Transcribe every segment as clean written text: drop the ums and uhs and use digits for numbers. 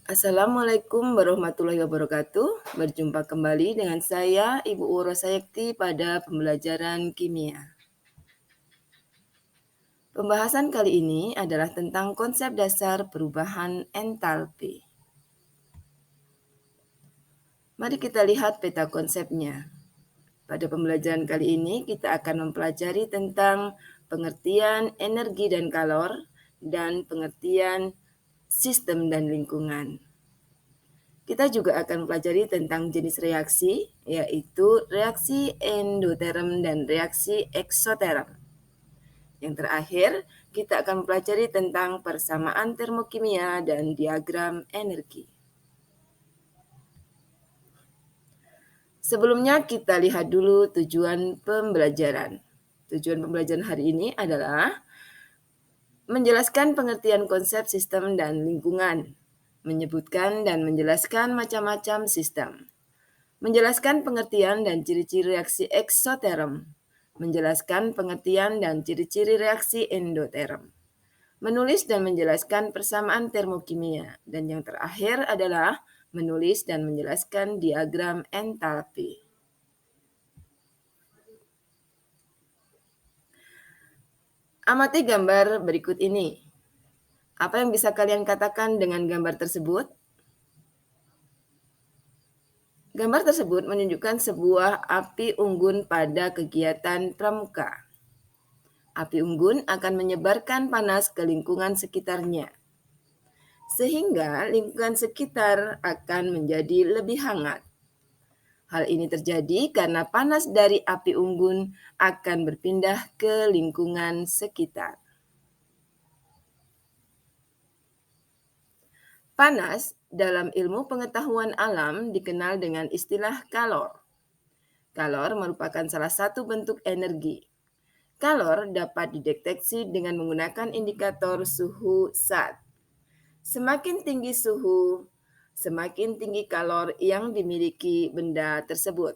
Assalamualaikum warahmatullahi wabarakatuh. Berjumpa kembali dengan saya, Ibu Urosayekti, pada pembelajaran kimia. Pembahasan kali ini adalah tentang konsep dasar perubahan entalpi. Mari kita lihat peta konsepnya. Pada pembelajaran kali ini kita akan mempelajari tentang pengertian energi dan kalor dan pengertian sistem dan lingkungan. Kita juga akan pelajari tentang jenis reaksi, yaitu reaksi endoterm dan reaksi eksoterm. Yang terakhir, kita akan pelajari tentang persamaan termokimia dan diagram energi. Sebelumnya kita lihat dulu tujuan pembelajaran. Tujuan pembelajaran hari ini adalah menjelaskan pengertian konsep sistem dan lingkungan, menyebutkan dan menjelaskan macam-macam sistem, menjelaskan pengertian dan ciri-ciri reaksi eksoterm, menjelaskan pengertian dan ciri-ciri reaksi endoterm, menulis dan menjelaskan persamaan termokimia, dan yang terakhir adalah menulis dan menjelaskan diagram entalpi. Amati gambar berikut ini. Apa yang bisa kalian katakan dengan gambar tersebut? Gambar tersebut menunjukkan sebuah api unggun pada kegiatan pramuka. Api unggun akan menyebarkan panas ke lingkungan sekitarnya, sehingga lingkungan sekitar akan menjadi lebih hangat. Hal ini terjadi karena panas dari api unggun akan berpindah ke lingkungan sekitar. Panas dalam ilmu pengetahuan alam dikenal dengan istilah kalor. Kalor merupakan salah satu bentuk energi. Kalor dapat dideteksi dengan menggunakan indikator suhu SAT. Semakin tinggi suhu, semakin tinggi kalor yang dimiliki benda tersebut.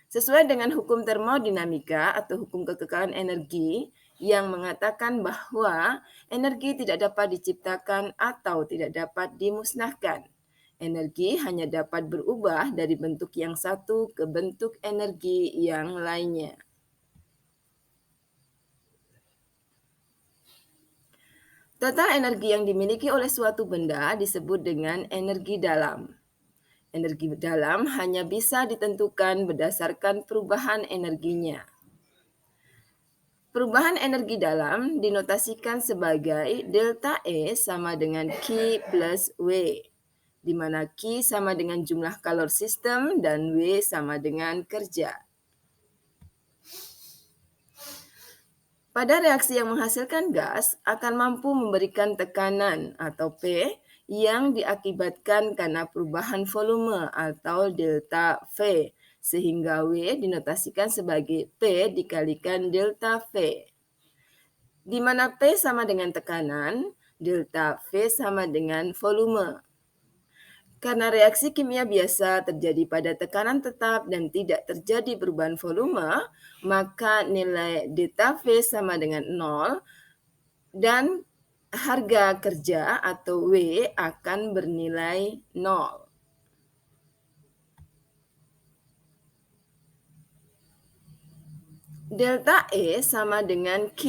Sesuai dengan hukum termodinamika atau hukum kekekalan energi yang mengatakan bahwa energi tidak dapat diciptakan atau tidak dapat dimusnahkan. Energi hanya dapat berubah dari bentuk yang satu ke bentuk energi yang lainnya. Total energi yang dimiliki oleh suatu benda disebut dengan energi dalam. Energi dalam hanya bisa ditentukan berdasarkan perubahan energinya. Perubahan energi dalam dinotasikan sebagai delta E sama dengan Q plus W, di mana Q sama dengan jumlah kalor sistem dan W sama dengan kerja. Pada reaksi yang menghasilkan gas akan mampu memberikan tekanan atau P yang diakibatkan karena perubahan volume atau delta V, sehingga W dinotasikan sebagai P dikalikan delta V. Di mana P sama dengan tekanan, delta V sama dengan volume. Karena reaksi kimia biasa terjadi pada tekanan tetap dan tidak terjadi perubahan volume, maka nilai delta V sama dengan 0 dan harga kerja atau W akan bernilai 0. Delta E sama dengan Q.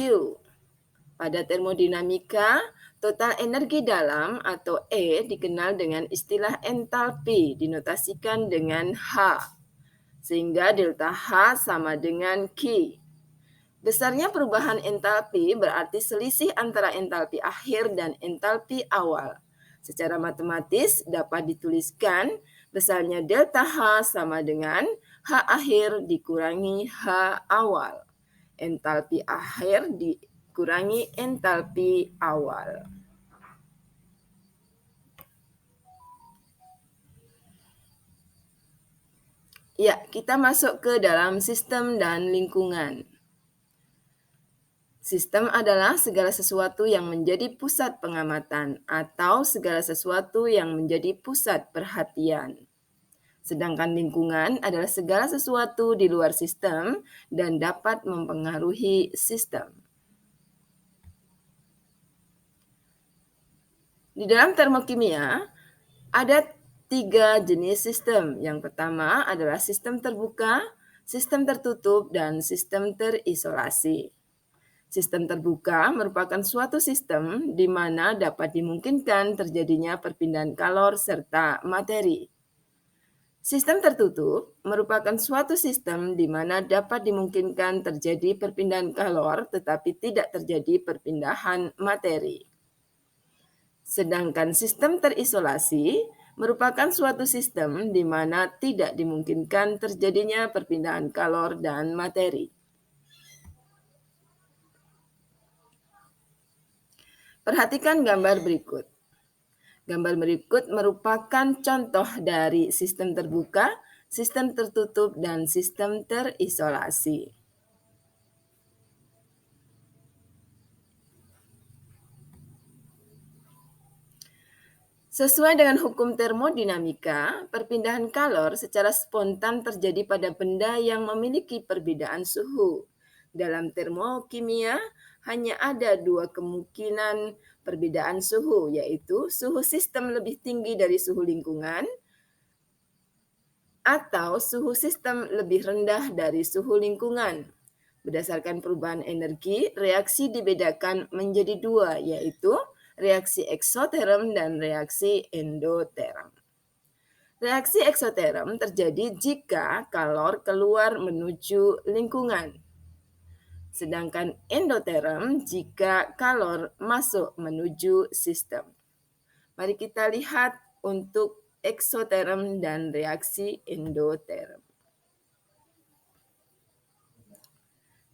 Pada termodinamika, total energi dalam atau E dikenal dengan istilah entalpi, dinotasikan dengan H, sehingga delta H sama dengan Q. Besarnya perubahan entalpi berarti selisih antara entalpi akhir dan entalpi awal. Secara matematis dapat dituliskan besarnya delta H sama dengan H akhir dikurangi H awal. Entalpi akhir dikurangi entalpi awal. Ya, kita masuk ke dalam sistem dan lingkungan. Sistem adalah segala sesuatu yang menjadi pusat pengamatan atau segala sesuatu yang menjadi pusat perhatian. Sedangkan lingkungan adalah segala sesuatu di luar sistem dan dapat mempengaruhi sistem. Di dalam termokimia, ada 3 jenis sistem. Yang pertama adalah sistem terbuka, sistem tertutup, dan sistem terisolasi. Sistem terbuka merupakan suatu sistem di mana dapat dimungkinkan terjadinya perpindahan kalor serta materi. Sistem tertutup merupakan suatu sistem di mana dapat dimungkinkan terjadi perpindahan kalor tetapi tidak terjadi perpindahan materi. Sedangkan sistem terisolasi merupakan suatu sistem di mana tidak dimungkinkan terjadinya perpindahan kalor dan materi. Perhatikan gambar berikut. Gambar berikut merupakan contoh dari sistem terbuka, sistem tertutup, dan sistem terisolasi. Sesuai dengan hukum termodinamika, perpindahan kalor secara spontan terjadi pada benda yang memiliki perbedaan suhu. Dalam termokimia, hanya ada 2 kemungkinan perbedaan suhu, yaitu suhu sistem lebih tinggi dari suhu lingkungan atau suhu sistem lebih rendah dari suhu lingkungan. Berdasarkan perubahan energi, reaksi dibedakan menjadi 2, yaitu reaksi eksoterm dan reaksi endoterm. Reaksi eksoterm terjadi jika kalor keluar menuju lingkungan. Sedangkan endoterm jika kalor masuk menuju sistem. Mari kita lihat untuk eksoterm dan reaksi endoterm.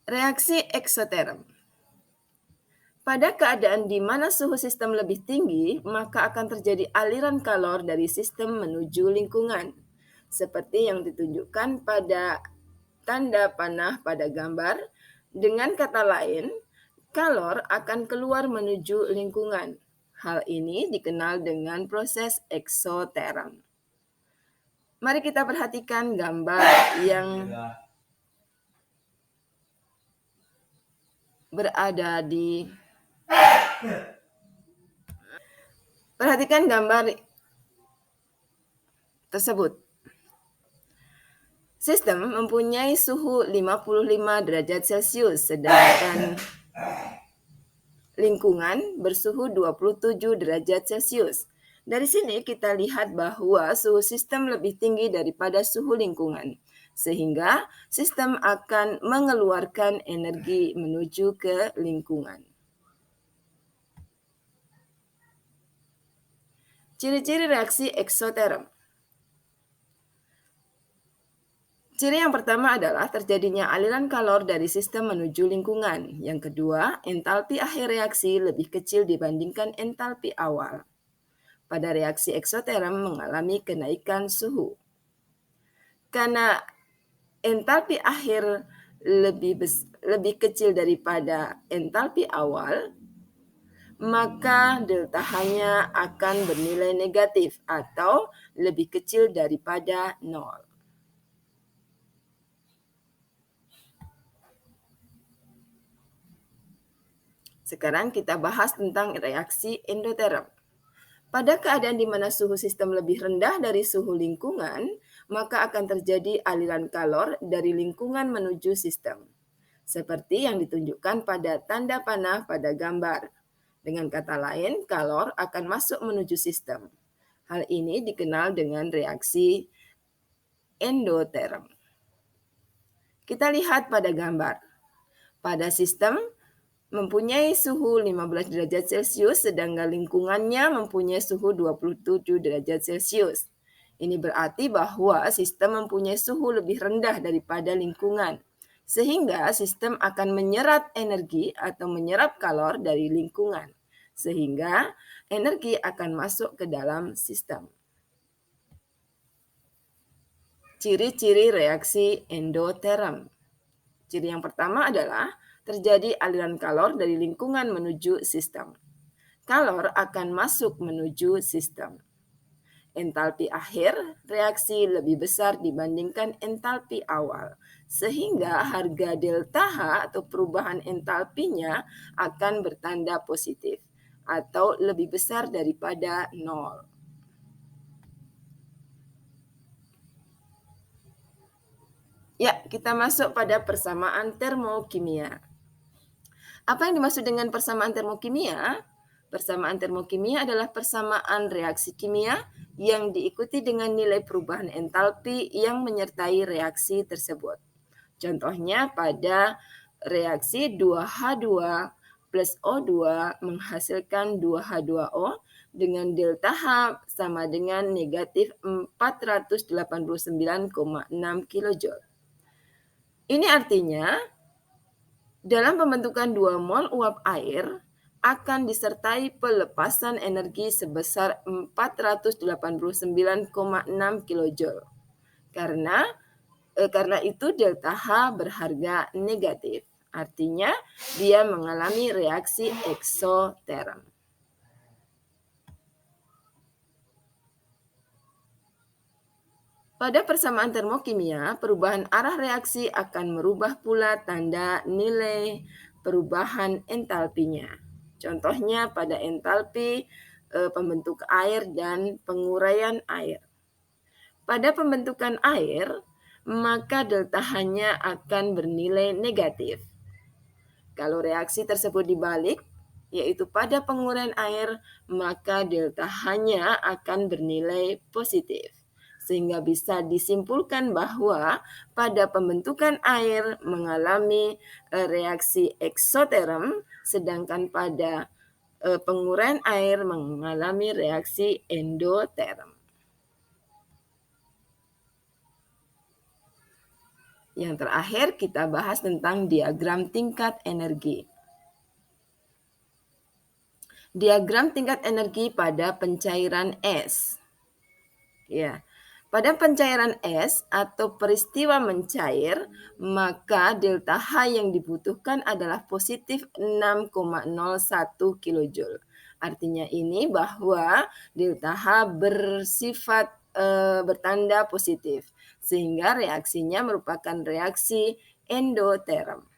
Reaksi eksoterm. Pada keadaan di mana suhu sistem lebih tinggi, maka akan terjadi aliran kalor dari sistem menuju lingkungan, seperti yang ditunjukkan pada tanda panah pada gambar. Dengan kata lain, kalor akan keluar menuju lingkungan. Hal ini dikenal dengan proses eksoterm. Mari kita perhatikan gambar yang berada di Perhatikan gambar tersebut. Sistem mempunyai suhu 55 derajat Celcius, sedangkan lingkungan bersuhu 27 derajat Celcius. Dari sini kita lihat bahwa suhu sistem lebih tinggi daripada suhu lingkungan, sehingga sistem akan mengeluarkan energi menuju ke lingkungan. Ciri-ciri reaksi eksoterm. Ciri yang pertama adalah terjadinya aliran kalor dari sistem menuju lingkungan. Yang kedua, entalpi akhir reaksi lebih kecil dibandingkan entalpi awal. Pada reaksi eksoterm mengalami kenaikan suhu. Karena entalpi akhir lebih kecil daripada entalpi awal, maka delta H-nya akan bernilai negatif atau lebih kecil daripada 0. Sekarang kita bahas tentang reaksi endoterm. Pada keadaan di mana suhu sistem lebih rendah dari suhu lingkungan, maka akan terjadi aliran kalor dari lingkungan menuju sistem, seperti yang ditunjukkan pada tanda panah pada gambar. Dengan kata lain, kalor akan masuk menuju sistem. Hal ini dikenal dengan reaksi endoterm. Kita lihat pada gambar. Pada sistem mempunyai suhu 15 derajat Celcius, sedangkan lingkungannya mempunyai suhu 27 derajat Celcius. Ini berarti bahwa sistem mempunyai suhu lebih rendah daripada lingkungan, sehingga sistem akan menyerap energi atau menyerap kalor dari lingkungan, sehingga energi akan masuk ke dalam sistem. Ciri-ciri reaksi endoterm. Ciri yang pertama adalah terjadi aliran kalor dari lingkungan menuju sistem. Kalor akan masuk menuju sistem. Entalpi akhir reaksi lebih besar dibandingkan entalpi awal, sehingga harga delta H atau perubahan entalpinya akan bertanda positif atau lebih besar daripada 0. Ya, kita masuk pada persamaan termokimia. Apa yang dimaksud dengan persamaan termokimia? Persamaan termokimia adalah persamaan reaksi kimia yang diikuti dengan nilai perubahan entalpi yang menyertai reaksi tersebut. Contohnya pada reaksi 2H2 plus O2 menghasilkan 2H2O dengan delta H sama dengan negatif 489,6 kJ. Ini artinya dalam pembentukan 2 mol uap air akan disertai pelepasan energi sebesar 489,6 kJ. Karena itu delta H berharga negatif. Artinya dia mengalami reaksi eksoterm. Pada persamaan termokimia, perubahan arah reaksi akan merubah pula tanda nilai perubahan entalpinya. Contohnya pada entalpi pembentuk air dan penguraian air. Pada pembentukan air, maka delta H-nya akan bernilai negatif. Kalau reaksi tersebut dibalik, yaitu pada penguraian air, maka delta H-nya akan bernilai positif. Sehingga bisa disimpulkan bahwa pada pembentukan air mengalami reaksi eksoterm, sedangkan pada penguraian air mengalami reaksi endoterm. Yang terakhir kita bahas tentang diagram tingkat energi. Diagram tingkat energi pada pencairan es. Ya. Pada pencairan es atau peristiwa mencair, maka delta H yang dibutuhkan adalah positif 6,01 kJ. Artinya ini bahwa delta H bersifat bertanda positif, sehingga reaksinya merupakan reaksi endoterm.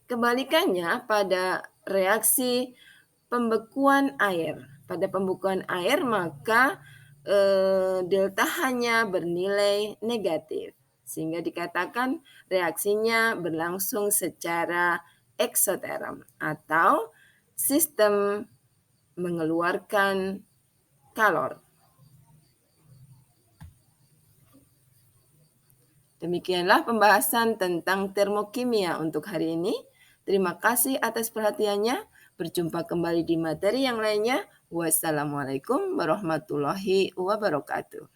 Kebalikannya pada reaksi pembekuan air. Pada pembekuan air maka delta H-nya bernilai negatif. Sehingga dikatakan reaksinya berlangsung secara eksoterm atau sistem mengeluarkan kalor. Demikianlah pembahasan tentang termokimia untuk hari ini. Terima kasih atas perhatiannya. Berjumpa kembali di materi yang lainnya. Wassalamualaikum warahmatullahi wabarakatuh.